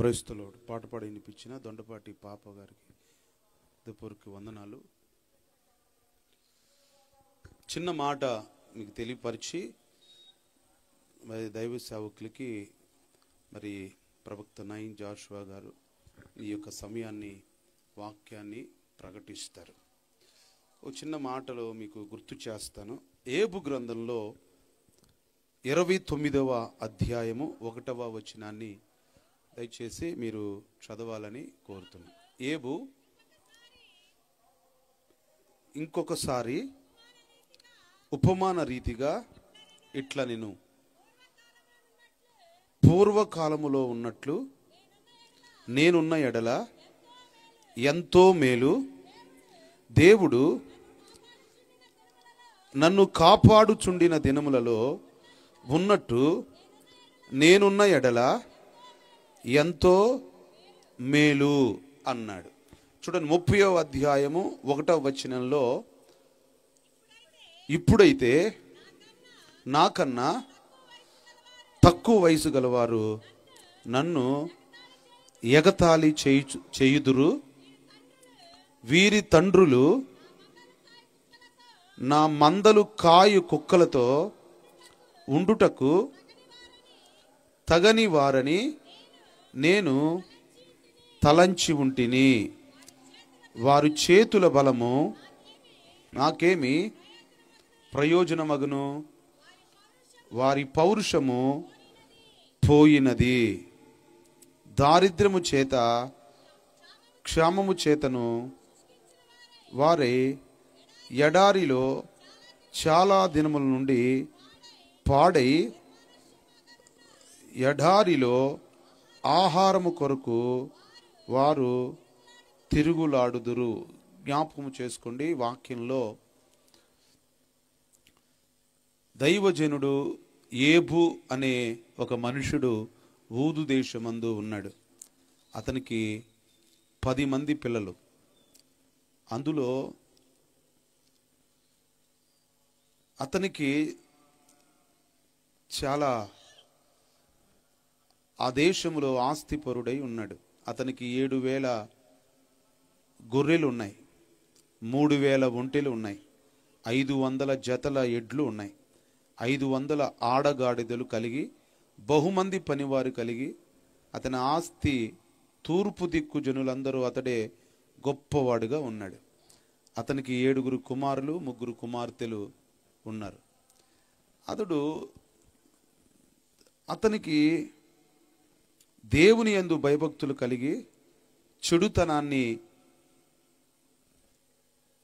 Praise the lord. పాట పాడి వినిపించిన దొండపాటి పాప గారికి హృదయపూర్వక వందనాలు. చిన్న మాట మీకు తెలియపరిచి మరి దైవ సేవకులకి మరి ప్రవక్త నయీం జాషువా గారు ఈ యొక్క సమయాన్ని వాక్యాన్ని ప్రకటిస్తారు. ఓ చిన్న మాటలో మీకు గుర్తు చేస్తాను. ఏబు గ్రంథంలో 29వ అధ్యాయము 1వ వచనాన్ని దయచేసి మీరు చదవాలని కోరుతున్నాను. ఏబు ఇంకొకసారి ఉపమాన రీతిగా ఇట్లా నేను పూర్వకాలములో ఉన్నట్లు నేనున్న ఎడల ఎంతో మేలు, దేవుడు నన్ను కాపాడుచుండిన దినములలో ఉన్నట్టు నేనున్న ఎడల ఎంతో మేలు అన్నాడు. చూడండి, 30వ అధ్యాయము 1వ వచనంలో ఇప్పుడైతే నాకన్నా తక్కువ వయసు గలవారు నన్ను ఎగతాళి చేయుదురు, వీరి తండ్రులు నా మందలు కాయు కుక్కలతో ఉండుటకు తగని వారని నేను తలంచి ఉంటిని. వారి చేతుల బలము నాకేమి ప్రయోజనమగును, వారి పౌరుషము పోయినది. దారిద్ర్యము చేత క్షామము చేతను వారి ఎడారిలో చాలా దినముల నుండి పాడై ఎడారిలో ఆహారము కొరకు వారు తిరుగులాడుదురు. జ్ఞాపకము చేసుకోండి, వాక్యంలో దైవజనుడు ఏబు అనే ఒక మనుషుడు ఊదు దేశమందు ఉన్నాడు. అతనికి 10 మంది పిల్లలు. అందులో అతనికి చాలా ఆ దేశంలో ఆస్తిపరుడై ఉన్నాడు. అతనికి 7,000 గొర్రెలు ఉన్నాయి, 3,000 ఒంటెలు ఉన్నాయి, 500 జతల ఎడ్లు ఉన్నాయి, 500 ఆడగాడిదలు కలిగి బహుమంది పనివారు కలిగి అతని ఆస్తి తూర్పు దిక్కు జనులందరూ అతడే గొప్పవాడుగా ఉన్నాడు. అతనికి 7 కుమారులు 3 కుమార్తెలు ఉన్నారు. అతనికి దేవుని యందు భయభక్తులు కలిగి చెడుతనాన్ని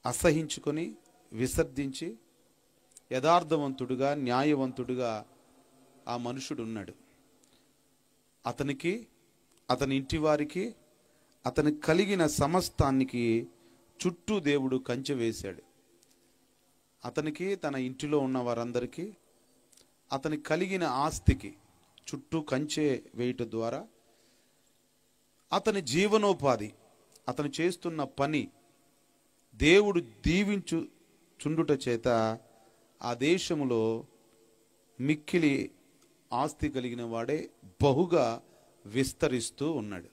అసహించుకొని విసర్జించి యథార్థవంతుడుగా న్యాయవంతుడుగా ఆ మనుషుడు ఉన్నాడు. అతనికి, అతని ఇంటి వారికి, అతనికి కలిగిన సమస్తానికి చుట్టూ దేవుడు కంచె వేశాడు. అతనికి, తన ఇంటిలో ఉన్న వారందరికీ, అతనికి కలిగిన ఆస్తికి చుట్టూ కంచె వేయటం ద్వారా అతని జీవనోపాధి, అతను చేస్తున్న పని దేవుడు దీవించుచుండుట చేత ఆ దేశములో మిక్కిలి ఆస్తి కలిగిన వాడే బహుగా విస్తరిస్తూ ఉన్నాడు.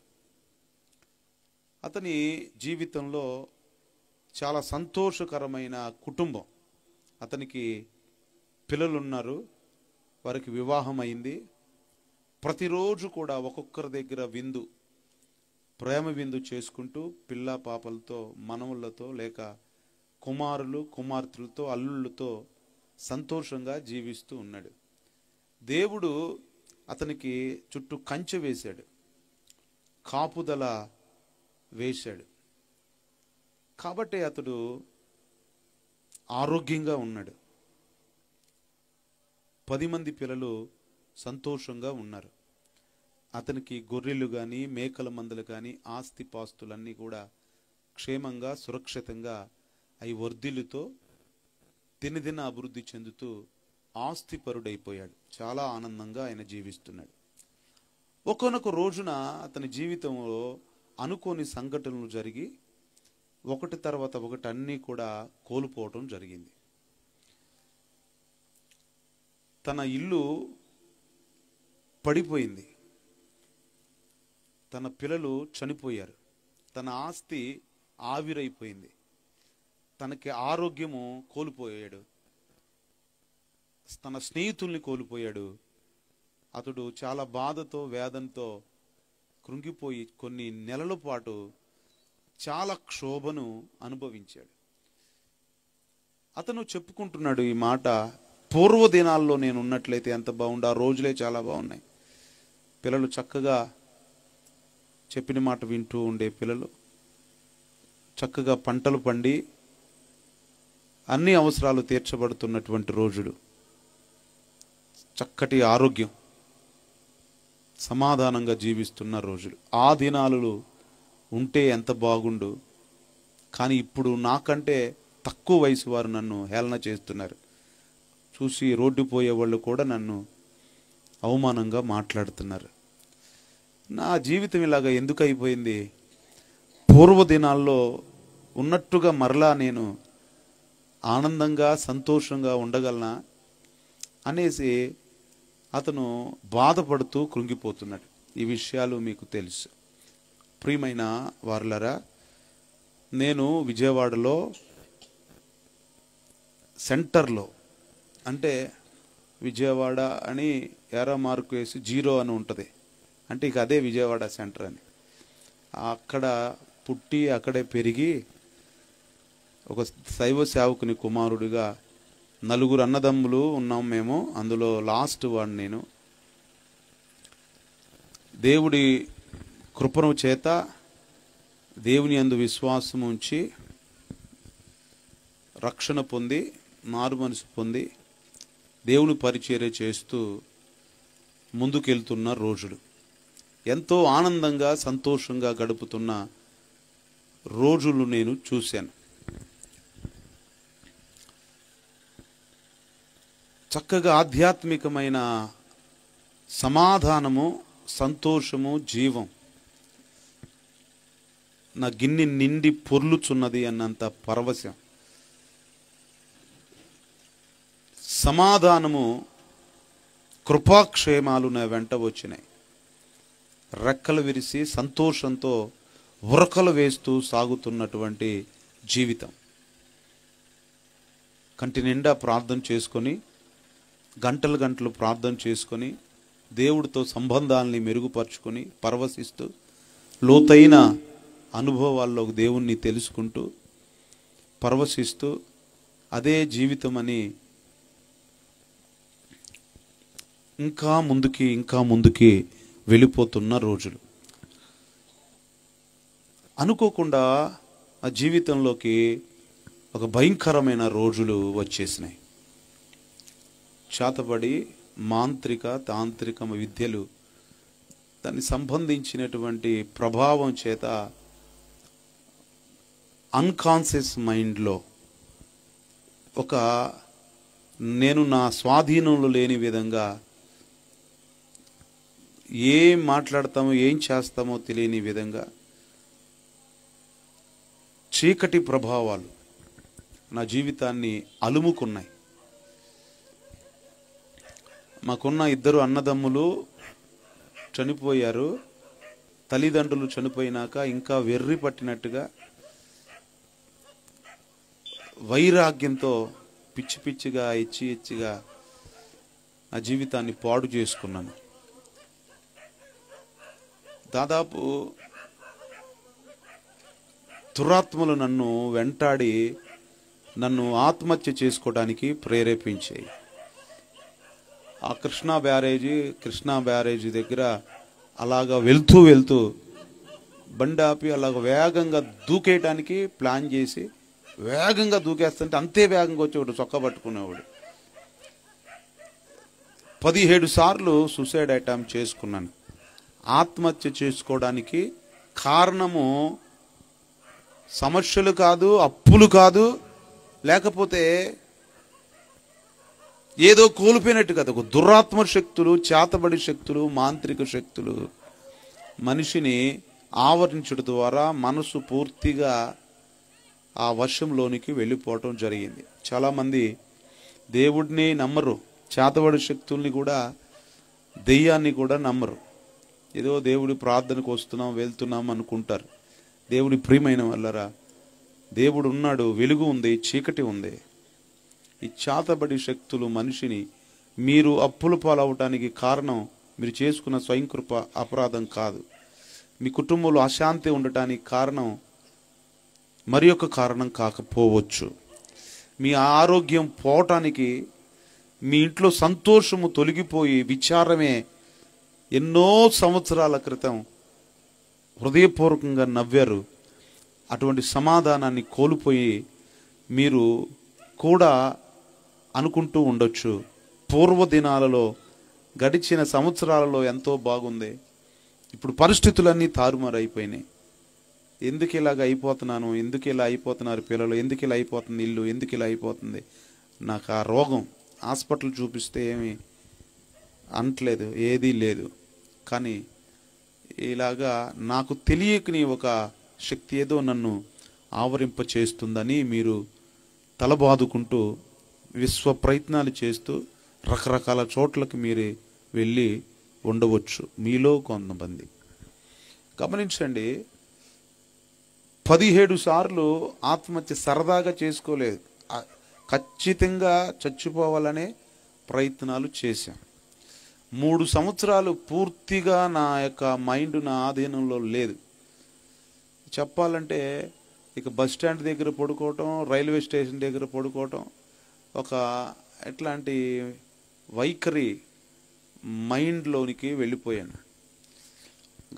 అతని జీవితంలో చాలా సంతోషకరమైన కుటుంబం. అతనికి పిల్లలు ఉన్నారు, వారికి వివాహం అయింది. ప్రతిరోజు కూడా ఒక్కొక్కరి దగ్గర విందు, ప్రేమ విందు చేసుకుంటూ పిల్ల పాపలతో, మనవులతో, లేక కుమారులు కుమార్తెలతో, అల్లుళ్ళతో సంతోషంగా జీవిస్తూ ఉన్నాడు. దేవుడు అతనికి చుట్టూ కంచె వేశాడు, కాపుదల వేశాడు. కాబట్టి అతడు ఆరోగ్యంగా ఉన్నాడు. 10 మంది పిల్లలు సంతోషంగా ఉన్నారు. అతనికి గొర్రెలు కానీ, మేకల మందలు కానీ, ఆస్తిపాస్తులన్నీ కూడా క్షేమంగా సురక్షితంగా అవి వర్ధిల్లుతో దినదిన అభివృద్ధి చెందుతూ ఆస్తిపరుడైపోయాడు. చాలా ఆనందంగా ఆయన జీవిస్తున్నాడు. ఒక్కొక్క రోజున అతని జీవితంలో అనుకోని సంఘటనలు జరిగి ఒకటి తర్వాత ఒకటి అన్నీ కూడా కోల్పోవటం జరిగింది. తన ఇల్లు పడిపోయింది. తన పిల్లలు చనిపోయారు, తన ఆస్తి ఆవిరైపోయింది, తనకి ఆరోగ్యము కోల్పోయాడు, తన స్నేహితుల్ని కోల్పోయాడు. అతడు చాలా బాధతో వేదనతో కృంగిపోయి కొన్ని నెలల పాటు చాలా క్షోభను అనుభవించాడు. అతను చెప్పుకుంటున్నాడు ఈ మాట, పూర్వదినాల్లో నేను ఉన్నట్లయితే ఎంత బాగుండు, ఆ రోజులే చాలా బాగున్నాయి. పిల్లలు చక్కగా చెప్పిన మాట వింటూ ఉండే పిల్లలు, చక్కగా పంటలు పండి అన్ని అవసరాలు తీర్చబడుతున్నటువంటి రోజులు, చక్కటి ఆరోగ్యం, సమాధానంగా జీవిస్తున్న రోజులు. ఆ దినాలు ఉంటే ఎంత బాగుండు. కానీ ఇప్పుడు నాకంటే తక్కువ వయసు వారు నన్ను హేళన చేస్తున్నారు. చూసి రోడ్డు పోయే వాళ్ళు కూడా నన్ను అవమానంగా మాట్లాడుతున్నారు. నా జీవితం ఇలాగా ఎందుకు అయిపోయింది? పూర్వదినాల్లో ఉన్నట్టుగా మరలా నేను ఆనందంగా సంతోషంగా ఉండగలనా అనేసి అతను బాధపడుతూ కృంగిపోతున్నాడు. ఈ విషయాలు మీకు తెలుసు. ప్రియమైన వారలారా, నేను విజయవాడలో సెంటర్లో, అంటే విజయవాడ అని ఎరా మార్కు వేసి 0 అని ఉంటుంది, అంటే ఇక అదే విజయవాడ సెంటర్ అని, అక్కడ పుట్టి అక్కడే పెరిగి ఒక శైవ సేవకుని కుమారుడిగా 4 అన్నదమ్ములు ఉన్నాం మేము. అందులో లాస్ట్ వాడిని నేను. దేవుడి కృపను చేత దేవుని యందు విశ్వాసం ఉంచి రక్షణ పొంది మారు మనసు పొంది దేవుని పరిచర్య చేస్తూ ముందుకెళ్తున్న రోజులు, ఎంతో ఆనందంగా సంతోషంగా గడుపుతున్న రోజులు నేను చూశాను. చక్కగా ఆధ్యాత్మికమైన సమాధానము, సంతోషము, జీవం నా గిన్నె నిండి పొర్లుచున్నది అన్నంత పరవశం. సమాధానము, కృపాక్షేమాలు నా వెంట వచ్చినాయి. రెక్కలు విరిసి సంతోషంతో ఉరకలు వేస్తూ సాగుతున్నటువంటి జీవితం. కంటి నిండా ప్రార్థన చేసుకొని, గంటలు గంటలు ప్రార్థన చేసుకొని, దేవుడితో సంబంధాలని మెరుగుపరుచుకొని పరవశిస్తూ లోతైన అనుభవాల్లో దేవుణ్ణి తెలుసుకుంటూ పరవశిస్తూ అదే జీవితం అని ఇంకా ముందుకి వెళ్ళిపోతున్న రోజులు. అనుకోకుండా ఆ జీవితంలోకి ఒక భయంకరమైన రోజులు వచ్చేసినాయి. చేతబడి, మాంత్రిక తాంత్రిక విద్యలు, దానికి సంబంధించినటువంటి ప్రభావం చేత అన్కాన్షియస్ మైండ్లో ఒక నేను నా స్వాధీనంలో లేని విధంగా ఏం మాట్లాడతామో ఏం చేస్తామో తెలియని విధంగా చీకటి ప్రభావాలు నా జీవితాన్ని అలుముకున్నాయి. మాకున్న 2 అన్నదమ్ములు చనిపోయారు. తల్లిదండ్రులు చనిపోయినాక ఇంకా వెర్రి పట్టినట్టుగా వైరాగ్యంతో పిచ్చి పిచ్చిగా ఇచ్చిగా నా జీవితాన్ని పాడు చేసుకున్నాను. దాదాపు దురాత్మలు నన్ను వెంటాడి నన్ను ఆత్మహత్య చేసుకోవడానికి ప్రేరేపించాయి. ఆ కృష్ణా బ్యారేజీ దగ్గర అలాగా వెళ్తూ బండి ఆపి అలాగ వేగంగా దూకేయటానికి ప్లాన్ చేసి వేగంగా దూకేస్తుంటే అంతే వేగంగా వచ్చేవాడు, చొక్కా పట్టుకునేవాడు. 17 సార్లు సూసైడ్ అటెంప్ట్ చేసుకున్నాను. ఆత్మహత్య చేసుకోవడానికి కారణము సమస్యలు కాదు, అప్పులు కాదు, లేకపోతే ఏదో కోల్పోయినట్టు కదా. ఒక దురాత్మ శక్తులు, చేతబడి శక్తులు, మాంత్రిక శక్తులు మనిషిని ఆవరించడం ద్వారా మనసు పూర్తిగా ఆ వశంలోనికి వెళ్ళిపోవటం జరిగింది. చాలామంది దేవుడిని నమ్మరు, చేతబడి శక్తుల్ని కూడా, దెయ్యాన్ని కూడా నమ్మరు. ఏదో దేవుడి ప్రార్థనకు వస్తున్నాం వెళ్తున్నాం అనుకుంటారు. దేవుడి ప్రియమైన వాళ్ళరా, దేవుడు ఉన్నాడు, వెలుగు ఉంది, చీకటి ఉంది. ఈ చాతబడి శక్తులు మనిషిని, మీరు అప్పుల పాలవటానికి కారణం మీరు చేసుకున్న స్వయంకృప అపరాధం కాదు. మీ కుటుంబంలో అశాంతి ఉండటానికి కారణం మరి ఒక కారణం కాకపోవచ్చు. మీ ఆరోగ్యం పోవటానికి, మీ ఇంట్లో సంతోషము తొలగిపోయి విచారమే ఎన్నో సంవత్సరాల క్రితం హృదయపూర్వకంగా నవ్వారు, అటువంటి సమాధానాన్ని కోల్పోయి మీరు కూడా అనుకుంటూ ఉండొచ్చు, పూర్వదినాలలో గడిచిన సంవత్సరాలలో ఎంతో బాగుంది, ఇప్పుడు పరిస్థితులన్నీ తారుమారైపోయినాయి, ఎందుకు ఇలాగ అయిపోతున్నాను, ఎందుకు ఇలా అయిపోతున్నారు పిల్లలు, ఎందుకు ఇలా అయిపోతుంది ఇల్లు, ఎందుకు ఇలా అయిపోతుంది, నాకు ఆ రోగం, హాస్పిటల్ చూపిస్తే ఏమీ అంటలేదు, ఏదీ లేదు. కానీ ఇలాగా నాకు తెలియకని ఒక శక్తి ఏదో నన్ను ఆవరింప చేస్తుందని మీరు తలబాదుకుంటూ విశ్వ ప్రయత్నాలు చేస్తూ రకరకాల చోట్లకు మీరు వెళ్ళి ఉండవచ్చు. మీలో కొంతమంది గమనించండి, 17 సార్లు ఆత్మహత్య సరదాగా చేసుకోలేదు, ఖచ్చితంగా చచ్చిపోవాలనే ప్రయత్నాలు చేశాం. 3 సంవత్సరాలు పూర్తిగా నా యొక్క మైండ్ నా ఆధీనంలో లేదు. చెప్పాలంటే ఇక బస్ స్టాండ్ దగ్గర పడుకోవటం, రైల్వే స్టేషన్ దగ్గర పడుకోవటం, ఒక ఎట్లాంటి వైఖరి మైండ్లోనికి వెళ్ళిపోయాను.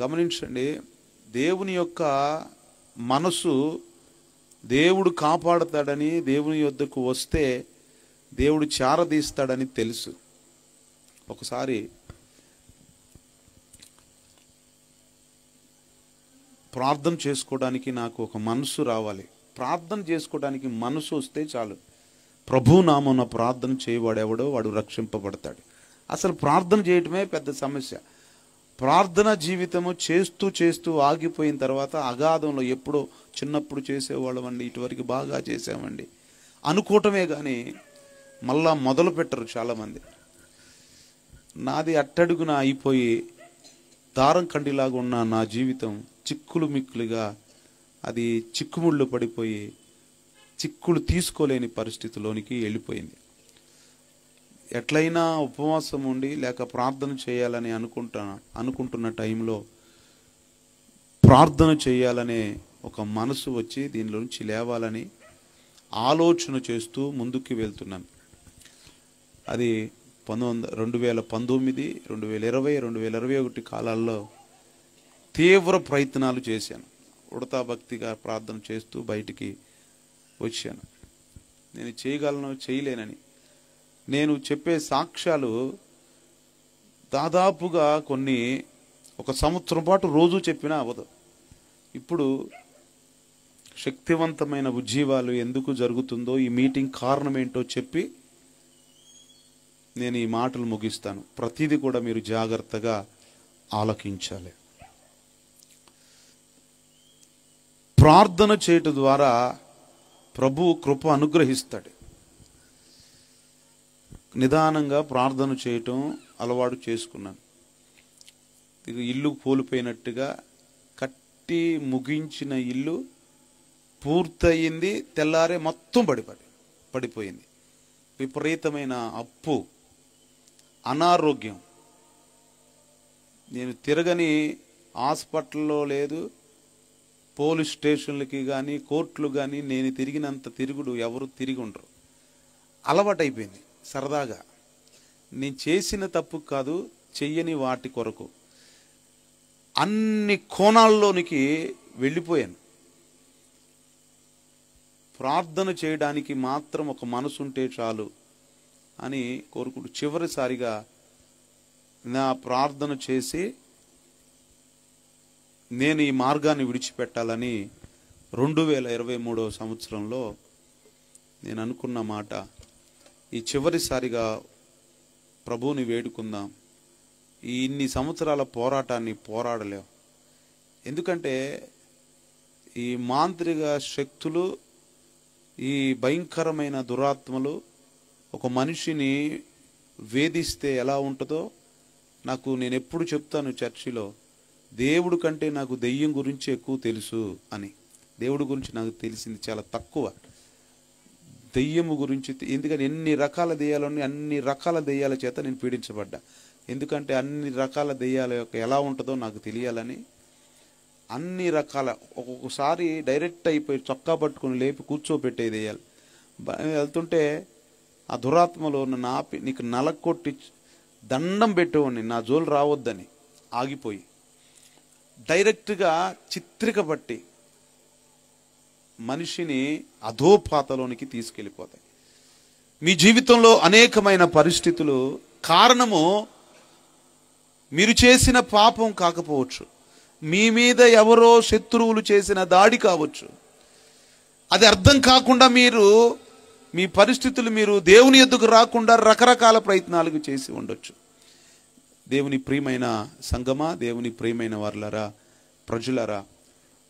గమనించండి, దేవుని యొక్క మనసు, దేవుడు కాపాడుతాడని, దేవుని యొద్దకు వస్తే దేవుడు చారదీస్తాడని తెలుసు. ఒకసారి ప్రార్థన చేసుకోవడానికి నాకు ఒక మనసు రావాలి. ప్రార్థన చేసుకోవడానికి మనసు వస్తే చాలు. ప్రభు నామమున ప్రార్థన చేయవాడెవడో వాడు రక్షింపబడతాడు. అసలు ప్రార్థన చేయటమే పెద్ద సమస్య. ప్రార్థన జీవితము చేస్తూ చేస్తూ ఆగిపోయిన తర్వాత అగాధంలో, ఎప్పుడో చిన్నప్పుడు చేసేవాళ్ళమండి, ఇటువరకు బాగా చేసామండి అనుకోవటమే కానీ మళ్ళా మొదలు పెట్టరు చాలామంది. నాది అట్టడుగున అయిపోయి దారం కండిలాగా ఉన్న నా జీవితం చిక్కులు మిక్కులుగా, అది చిక్కుముళ్ళు పడిపోయి చిక్కులు తీసుకోలేని పరిస్థితిలోనికి వెళ్ళిపోయింది. ఎట్లయినా ఉపవాసం ఉండి లేక ప్రార్థన చేయాలని అనుకుంటున్న టైంలో ప్రార్థన చేయాలనే ఒక మనసు వచ్చి దీనిలో నుంచి లేవాలని ఆలోచన చేస్తూ ముందుకు వెళ్తున్నాను. అది 2019, 2020, 2021 కాలాల్లో తీవ్ర ప్రయత్నాలు చేశాను. ఉడతా భక్తిగా ప్రార్థన చేస్తూ బయటికి వచ్చాను. నేను చేయగలను, చేయలేనని. నేను చెప్పే సాక్ష్యాలు దాదాపుగా కొన్ని 1 సంవత్సరం పాటు రోజు చెప్పినా అవ్వదు. ఇప్పుడు శక్తివంతమైన ఉజ్జీవాలు ఎందుకు జరుగుతుందో, ఈ మీటింగ్ కారణం ఏంటో చెప్పి నేను ఈ మాటలు ముగిస్తాను. ప్రతిదీ కూడా మీరు జాగ్రత్తగా ఆలకించాలి. ప్రార్థన చేయటం ద్వారా ప్రభు కృప అనుగ్రహిస్తాడు. నిదానంగా ప్రార్థన చేయటం అలవాటు చేసుకున్నాను. ఇల్లు కోల్పోయినట్టుగా కట్టి ముగించిన ఇల్లు పూర్తయింది, తెల్లారే మొత్తం పడిపోయింది. విపరీతమైన అప్పు, అనారోగ్యం, నేను తిరగని హాస్పిటల్లో లేదు, పోలీస్ స్టేషన్లకి కానీ కోర్టులు కానీ నేను తిరిగినంత తిరుగుడు ఎవరు తిరిగి ఉండరు. అలవాటైపోయింది. సరదాగా నేను చేసిన తప్పు కాదు, చెయ్యని వాటి కొరకు అన్ని కోణాల్లోనికి వెళ్ళిపోయాను. ప్రార్థన చేయడానికి మాత్రం ఒక మనసు ఉంటే చాలు అని కోరుకుంటూ చివరిసారిగా నా ప్రార్థన చేసి నేను ఈ మార్గాన్ని విడిచిపెట్టాలని 2023 సంవత్సరంలో నేను అనుకున్న మాట, ఈ చివరిసారిగా ప్రభువుని వేడుకుందాం. ఈ ఇన్ని సంవత్సరాల పోరాటాన్ని పోరాడలేం. ఎందుకంటే ఈ మాంత్రిక శక్తులు, ఈ భయంకరమైన దురాత్మలు ఒక మనిషిని వేధిస్తే ఎలా ఉంటుందో నేను ఎప్పుడు చెప్తాను చర్చిలో. దేవుడు కంటే నాకు దెయ్యం గురించి ఎక్కువ తెలుసు అని. దేవుడి గురించి నాకు తెలిసింది చాలా తక్కువ. దెయ్యము గురించి ఎందుకని ఎన్ని రకాల దెయ్యాలని అన్ని రకాల దెయ్యాల చేత నేను పీడించబడ్డా. ఎందుకంటే అన్ని రకాల దెయ్యాల యొక్క ఎలా ఉంటుందో నాకు తెలియాలని అన్ని రకాల, ఒక్కొక్కసారి డైరెక్ట్ అయిపోయి చొక్కా పట్టుకుని లేపి కూర్చోబెట్టే దెయ్యాలు. వెళ్తుంటే ఆ దురాత్మలో నన్ను ఆపి నీకు నలకొట్టి దండం పెట్టేవాడిని, నా జోలు రావద్దని ఆగిపోయి డైరెక్ట్గా చిత్రికబట్టి మనిషిని అధోపాతలోనికి తీసుకెళ్ళిపోతాయి. మీ జీవితంలో అనేకమైన పరిస్థితులు కారణము మీరు చేసిన పాపం కాకపోవచ్చు, మీ మీద ఎవరో శత్రువులు చేసిన దాడి కావచ్చు. అది అర్థం కాకుండా మీరు మీ పరిస్థితులు మీరు దేవుని ఎద్దుకు రాకుండా రకరకాల ప్రయత్నాలు చేసి ఉండొచ్చు. దేవుని ప్రియమైన సంగమా, దేవుని ప్రియమైన వారులరా, ప్రజలరా,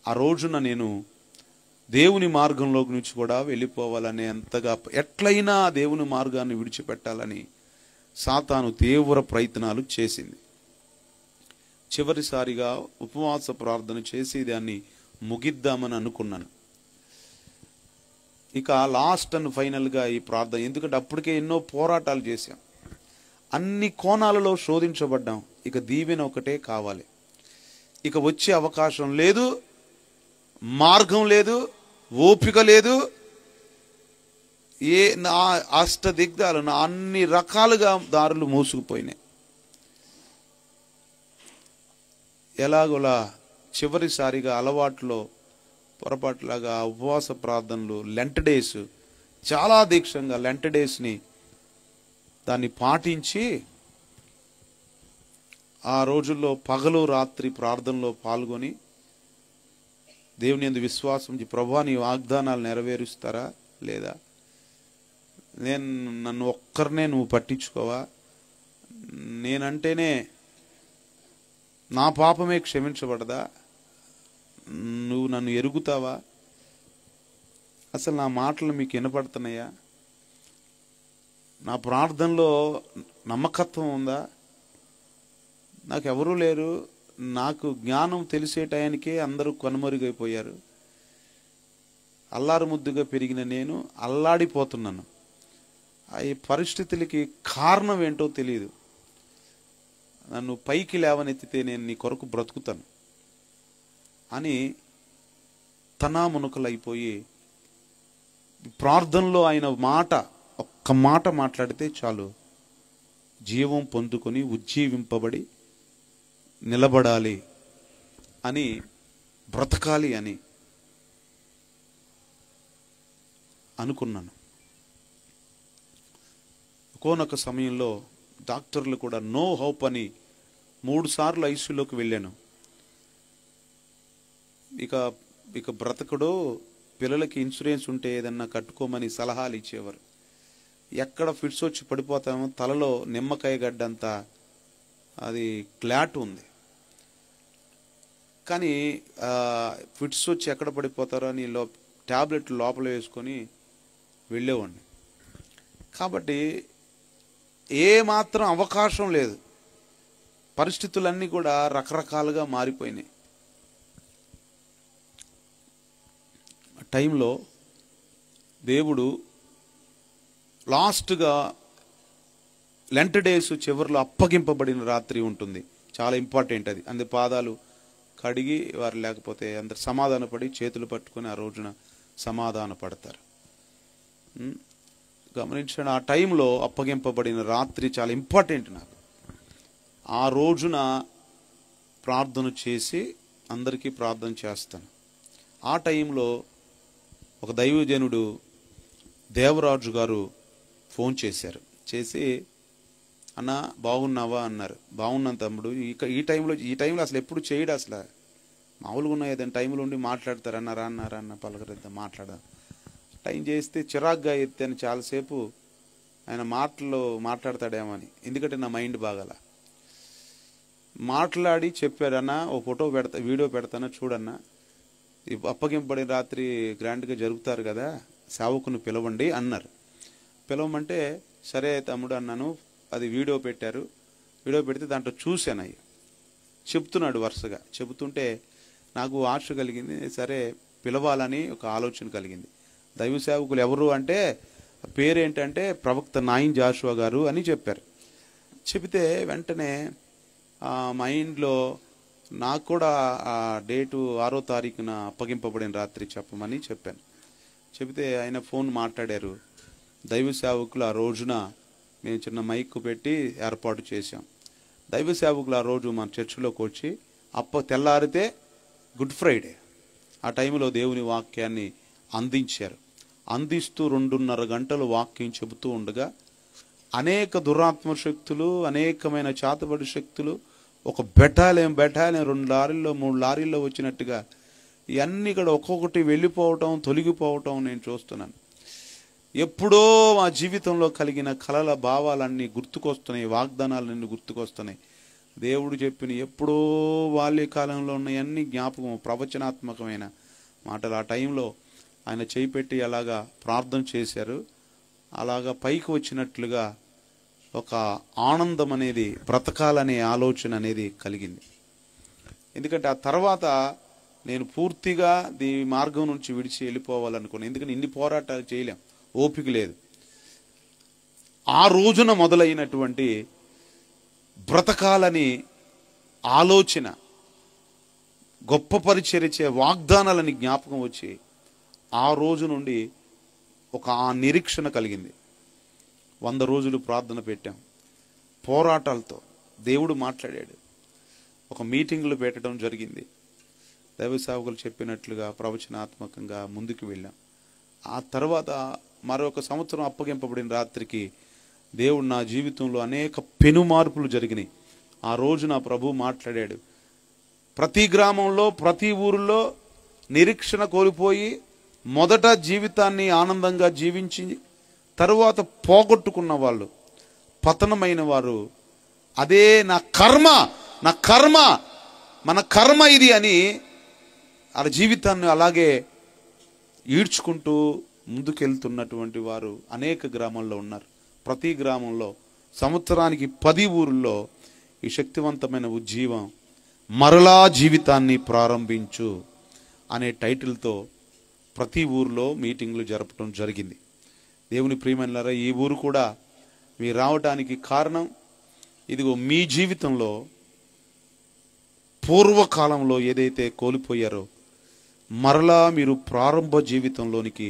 ఆ రోజున నేను దేవుని మార్గంలో నుంచి కూడా వెళ్ళిపోవాలనే అంతగా ఎట్లయినా దేవుని మార్గాన్ని విడిచిపెట్టాలని సాతాను తీవ్ర ప్రయత్నాలు చేసింది. చివరిసారిగా ఉపవాస ప్రార్థన చేసి దాన్ని ముగిద్దామని అనుకున్నాను. ఇక లాస్ట్ అండ్ ఫైనల్గా ఈ ప్రార్థన, ఎందుకంటే అప్పటికే ఎన్నో పోరాటాలు చేశాం, అన్ని కోణాలలో శోధించబడ్డాం. ఇక దీవెన ఒకటే కావాలి. ఇక వచ్చే అవకాశం లేదు, మార్గం లేదు, ఓపిక లేదు. నా అష్టదిగ్ధాలు నా అన్ని రకాలుగా దారులు మూసుకుపోయినాయి. ఎలాగోలా చివరిసారిగా అలవాట్లో పొరపాటులాగా ఉపవాస ప్రార్థనలు, లెంట్ డేస్, చాలా దీక్షంగా లెంట్ డేస్ని దాన్ని పాటించి ఆ రోజుల్లో పగలు రాత్రి ప్రార్థనలో పాల్గొని దేవుని యందు విశ్వాసం ఉంచి, ప్రభువా నీ వాగ్దానాలు నెరవేరుస్తారా లేదా, నన్ను ఒక్కరినే నువ్వు పట్టించుకోవా, నేనంటేనే నా పాపమే క్షమించబడదా, నువ్వు నన్ను ఎరుగుతావా, అసలు నా మాటలు మీకు వినపడుతున్నాయా, నా ప్రార్థనలో నమ్మకత్వం ఉందా, నాకెవరూ లేరు, నాకు జ్ఞానం తెలిసే టయానికే అందరూ కనుమరుగైపోయారు, అల్లారు ముద్దుగా పెరిగిన నేను అల్లాడిపోతున్నాను, ఈ పరిస్థితులకి కారణం ఏంటో తెలియదు, నన్ను పైకి లేవనెత్తితే నేను నీ కొరకు బ్రతుకుతాను అని తనామునకలైపోయి ప్రార్థనలో ఆయన మాట, ఒక్క మాట మాట్లాడితే చాలు జీవం పొందుకొని ఉజ్జీవింపబడి నిలబడాలి అని, బ్రతకాలి అని అనుకున్నాను. ఒక్కొక్క సమయంలో డాక్టర్లు కూడా నో హోప్ అని 3 సార్లు ఐసీయూలోకి వెళ్ళాను. ఇక బ్రతకడు, పిల్లలకి ఇన్సూరెన్స్ ఉంటే ఏదన్నా కట్టుకోమని సలహాలు ఇచ్చేవారు. ఎక్కడ ఫిట్స్ వచ్చి పడిపోతామో, తలలో నిమ్మకాయ గడ్డంతా అది క్లాట్ ఉంది, కానీ ఫిట్స్ వచ్చి ఎక్కడ పడిపోతారో అని ట్యాబ్లెట్ లోపల వేసుకొని వెళ్ళేవాడిని. కాబట్టి ఏ మాత్రం అవకాశం లేదు, పరిస్థితులన్నీ కూడా రకరకాలుగా మారిపోయినాయి. టైంలో దేవుడు లాస్ట్గా లెంట్ డేస్ చివరిలో అప్పగింపబడిన రాత్రి ఉంటుంది, చాలా ఇంపార్టెంట్ అది. అందు పాదాలు కడిగి వారు లేకపోతే అందరు సమాధానపడి చేతులు పట్టుకొని ఆ రోజున సమాధాన పడతారు. గమనించండి, ఆ టైంలో అప్పగింపబడిన రాత్రి చాలా ఇంపార్టెంట్ నాకు. ఆ రోజున ప్రార్థన చేసి అందరికీ ప్రార్థన చేస్తాను. ఆ టైంలో ఒక దైవజనుడు దేవరాజు గారు ఫోన్ చేశారు. చేసి అన్న బాగున్నావా అన్నారు. బాగున్నాను తమ్ముడు. ఈ టైంలో అసలు ఎప్పుడు చేయడు, అసలు మామూలుగా ఉన్నాయి ఏదైనా టైంలో ఉండి మాట్లాడతారు, అన్న పలకరిద్దాం మాట్లాడదాం. టైం చేస్తే చిరాగ్గా ఎత్తాను చాలాసేపు, ఆయన మాట్లాడతాడేమో అని, ఎందుకంటే నా మైండ్ బాగాల. మాట్లాడి చెప్పారన్న ఓ ఫోటో వీడియో పెడతాను చూడన్నా, అప్పగింపబడిన రాత్రి గ్రాండ్గా జరుపుతారు కదా, సేవకుని పిలవండి అన్నారు. పిలవమంటే సరే తమ్ముడు అన్నాను. అది వీడియో పెట్టారు. వీడియో పెడితే దాంట్లో చూశాను. చెప్తున్నాడు వరుసగా. చెబుతుంటే నాకు ఆశ కలిగింది, సరే పిలవాలని ఒక ఆలోచన కలిగింది. దైవ సేవకులు ఎవరు అంటే పేరేంటంటే ప్రవక్త నాయిన్ జాషువా గారు అని చెప్పారు. చెబితే వెంటనే మైండ్లో నాకు కూడా ఆ డేటు 6వ తారీఖున అప్పగింపబడిన రాత్రి చెప్పమని చెప్పాను. చెబితే ఆయన ఫోన్ మాట్లాడారు. దైవ సేవకులు ఆ రోజున మేము చిన్న మైక్ పెట్టి ఏర్పాటు చేశాం. దైవ సేవకులు ఆ రోజు మన చర్చిలోకి వచ్చి తెల్లారితే గుడ్ ఫ్రైడే ఆ టైంలో దేవుని వాక్యాన్ని అందించారు. అందిస్తూ 2.5 గంటలు వాక్యం చెబుతూ ఉండగా అనేక దురాత్మ శక్తులు, అనేకమైన చేతబడి శక్తులు ఒక బెటాలియం 2 లారీల్లో 3 లారీల్లో వచ్చినట్టుగా ఇవన్నీ కూడా ఒక్కొక్కటి వెళ్ళిపోవటం, తొలగిపోవటం నేను చూస్తున్నాను. ఎప్పుడో మా జీవితంలో కలిగిన కలల భావాలన్నీ గుర్తుకొస్తున్నాయి, వాగ్దానాలన్నీ గుర్తుకొస్తున్నాయి. దేవుడు చెప్పిన ఎప్పుడో బాల్యకాలంలో ఉన్నవన్నీ జ్ఞాపకం, ప్రవచనాత్మకమైన మాటలు. ఆ టైంలో ఆయన చేయి పెట్టి అలాగా ప్రార్థన చేశారు. అలాగా పైకి వచ్చినట్లుగా ఒక ఆనందం అనేది, బ్రతకాలనే ఆలోచన అనేది కలిగింది. ఎందుకంటే ఆ తర్వాత నేను పూర్తిగా ఈ మార్గం నుంచి విడిచి వెళ్ళిపోవాలనుకున్నాను. ఎందుకంటే ఇన్ని పోరాటాలు చేయలేం, ఓపిక లేదు. ఆ రోజున మొదలైనటువంటి బ్రతకాలని ఆలోచన, గొప్ప పరిచర్య వాగ్దానాలని జ్ఞాపకం వచ్చి ఆ రోజు నుండి ఒక నిరీక్షణ కలిగింది. 100 రోజులు ప్రార్థన పెట్టాం. పోరాటాలతో దేవుడు మాట్లాడాడు. ఒక మీటింగ్లు పెట్టడం జరిగింది. దైవ సేవకులు చెప్పినట్లుగా ప్రవచనాత్మకంగా ముందుకు వెళ్ళాం. ఆ తర్వాత మరొక సంవత్సరం అప్పగింపబడిన రాత్రికి దేవుడు నా జీవితంలో అనేక పెను మార్పులు జరిగినాయి. ఆ రోజు నా ప్రభు మాట్లాడాడు. ప్రతి గ్రామంలో, ప్రతి ఊరిలో నిరీక్షణ కోల్పోయి మొదట జీవితాన్ని ఆనందంగా జీవించి తరువాత పోగొట్టుకున్న వాళ్ళు, పతనమైన వారు, అదే నా కర్మ మన కర్మ ఇది అని వాళ్ళ జీవితాన్ని అలాగే ఈడ్చుకుంటూ ముందుకెళ్తున్నటువంటి వారు అనేక గ్రామాల్లో ఉన్నారు. ప్రతి గ్రామంలో సంవత్సరానికి 10 ఊరుల్లో ఈ శక్తివంతమైన ఉజ్జీవం మరలా జీవితాన్ని ప్రారంభించు అనే టైటిల్తో ప్రతి ఊరిలో మీటింగ్లు జరపడం జరిగింది. దేవుని ప్రియమైనలారా, ఈ ఊరు కూడా మీరు రావడానికి కారణం ఇదిగో మీ జీవితంలో పూర్వకాలంలో ఏదైతే కోల్పోయారో మరలా మీరు ప్రారంభ జీవితంలోనికి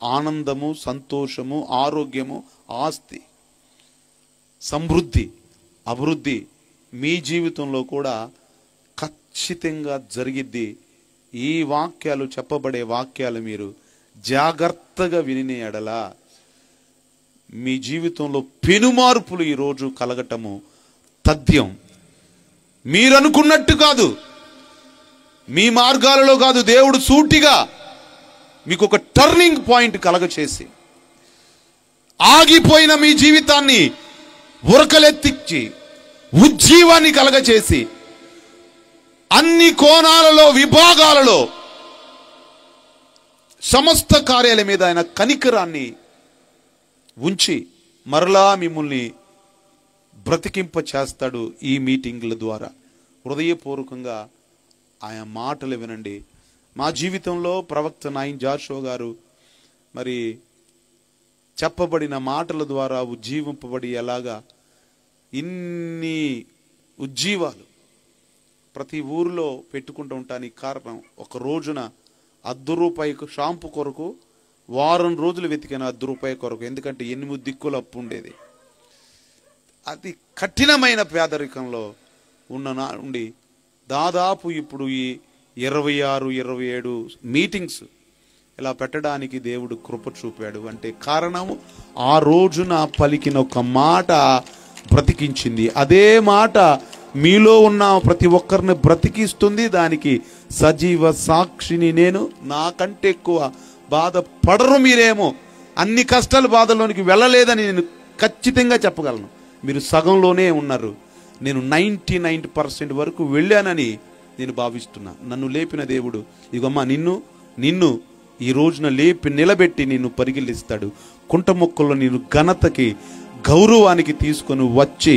ఆనందము, సంతోషము, ఆరోగ్యము, ఆస్తి, సమృద్ధి, అభివృద్ధి మీ జీవితంలో కూడా ఖచ్చితంగా జరిగిద్ది. ఈ వాక్యాలు, చెప్పబడే వాక్యాలు మీరు జాగ్రత్తగా విని ఎడల మీ జీవితంలో పెనుమార్పులు ఈరోజు కలగటము తథ్యం. మీరనుకున్నట్టు కాదు, మీ మార్గాలలో కాదు, దేవుడు సూటిగా మీకు ఒక టర్నింగ్ పాయింట్ కలగచేసి ఆగిపోయిన మీ జీవితాన్ని ఉరకలెత్తించి ఉజ్జీవాన్ని కలగచేసి అన్ని కోణాలలో, విభాగాలలో సమస్త కార్యాల మీద ఆయన కనికరాన్ని ఉంచి మరలా మిమ్మల్ని బ్రతికింప చేస్తాడు. ఈ మీటింగ్ల ద్వారా హృదయపూర్వకంగా ఆయన మాటలు వినండి. మా జీవితంలో ప్రవక్త నాయిన్ జాషువా గారు మరి చెప్పబడిన మాటల ద్వారా ఉజ్జీవింపబడి ఎలాగా ఇన్ని ఉజ్జీవాలు ప్రతి ఊరిలో పెట్టుకుంటూ ఉంటానికి కారణం, ఒక రోజున ₹10 షాంపు కొరకు వారం రోజులు వెతికాను. ₹10 కొరకు. ఎందుకంటే 8 దిక్కులు అప్పు ఉండేది. అది కఠినమైన పేదరికంలో ఉండి దాదాపు ఇప్పుడు ఈ 26, 27 మీటింగ్స్ ఇలా పెట్టడానికి దేవుడు కృప చూపాడు. అంటే కారణము ఆ రోజున పలికిన ఒక మాట బ్రతికించింది. అదే మాట మీలో ఉన్న ప్రతి ఒక్కరిని బ్రతికిస్తుంది. దానికి సజీవ సాక్షిని నేను. నాకంటే ఎక్కువ బాధపడరు మీరేమో. అన్ని కష్టాల బాధల్లోనికి వెళ్ళలేదని నేను ఖచ్చితంగా చెప్పగలను. మీరు సగంలోనే ఉన్నారు. నేను 99% వరకు వెళ్ళానని నేను భావిస్తున్నా. నన్ను లేపిన దేవుడు ఇగమ్మా నిన్ను ఈ రోజున లేపి నిలబెట్టి నిన్ను పరిగెలిస్తాడు. కుంట మొక్కల్లో నేను ఘనతకి, గౌరవానికి తీసుకొని వచ్చి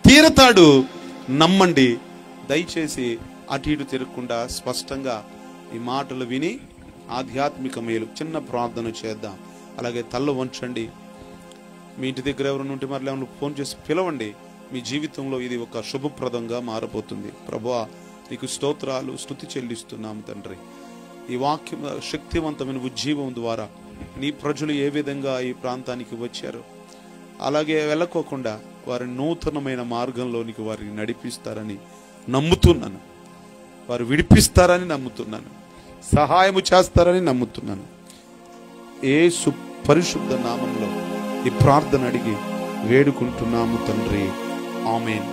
తీరతాడు. నమ్మండి. దయచేసి అటు ఇటు తిరగకుండా స్పష్టంగా ఈ మాటలు విని ఆధ్యాత్మిక మేలు. చిన్న ప్రార్థన చేద్దాం. అలాగే తల్ల వంచండి. మీ ఇంటి దగ్గర ఎవరైనా ఉంటే మరి ఏమైనా ఫోన్ చేసి పిలవండి. మీ జీవితంలో ఇది ఒక శుభప్రదంగా మారబోతుంది. ప్రభువా, నీకు స్తోత్రాలు, స్తుతి చెల్లిస్తున్నాము తండ్రి. ఈ వాక్యం శక్తివంతమైన ఉజ్జీవం ద్వారా నీ ప్రజలు ఏ విధంగా ఈ ప్రాంతానికి వచ్చారు, అలాగే వెళ్ళకోకుండా వారి నూతనమైన మార్గంలోనికి వారిని నడిపిస్తారని నమ్ముతున్నాను. వారు విడిపిస్తారని నమ్ముతున్నాను. సహాయము చేస్తారని నమ్ముతున్నాను. యేసు పరిశుద్ధ నామంలో ఈ ప్రార్థన అడిగి వేడుకుంటున్నాము తండ్రి. ఆమేన్.